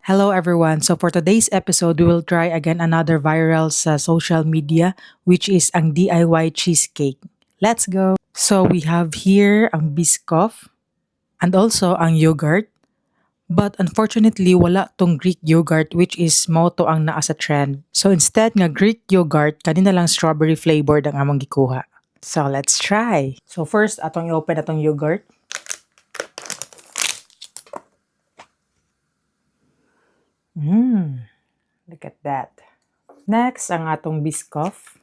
Hello everyone. So for today's episode, we will try again another viral sa social media which is ang DIY cheesecake. Let's go. So we have here ang Biscoff and also ang yogurt. But unfortunately, wala tong Greek yogurt which is moto ang naa sa trend. So instead nga Greek yogurt, kanina lang strawberry flavored ang among gikuha. So let's try. So first, atong i-open atong yogurt. Look at that. Next, ang atong Biscoff.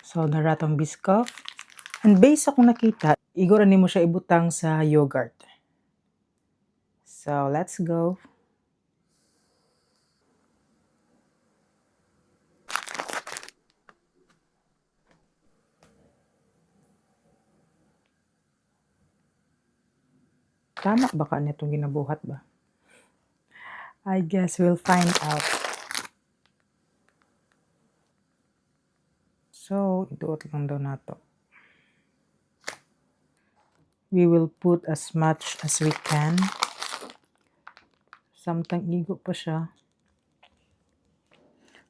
So, naratong Biscoff. And based akong nakita, igura nimo siya ibutang sa yogurt. So, let's go. Tama ba ka nitong ginabuhat ba? I guess we'll find out. So, iduot lang daw nato. We will put as much as we can. Samtang igo pa siya.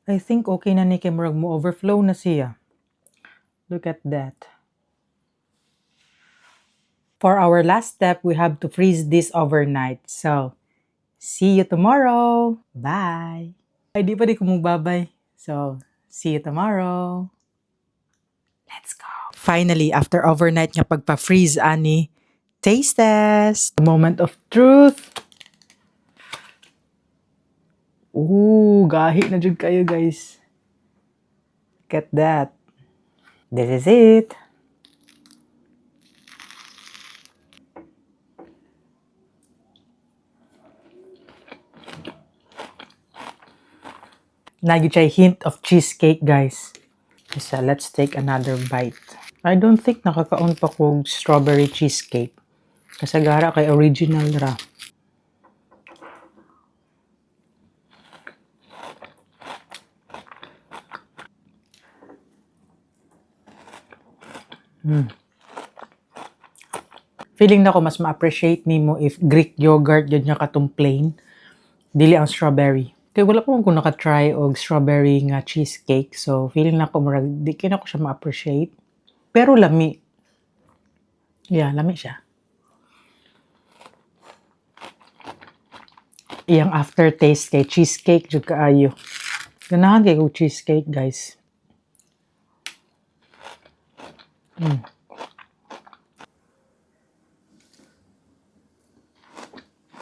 I think okay na ni kay murag mo overflow na siya. Look at that. For our last step, we have to freeze this overnight. So, see you tomorrow. Bye. Ay, di pa di ko magbabay. So, see you tomorrow. Let's go. Finally, after overnight nga pagpa-freeze, ani, taste test. The moment of truth. Ooh, gahi na jud kayo, guys. Look at that. This is it. Nagyo chay hint of cheesecake, guys. So, let's take another bite. I don't think nakakaon pa kog strawberry cheesecake. Kasagara kay original ra. Feeling na ko mas ma-appreciate nimo if Greek yogurt yun nga katong plain, dili ang strawberry. Kaya wala pa kung naka-try og strawberry nga cheesecake, so feeling na ko murag di kina ko siya ma-appreciate. Pero lami. Yeah, lami siya. Iyang aftertaste kay cheesecake jud kaayo. Ganahan kay kog cheesecake, guys.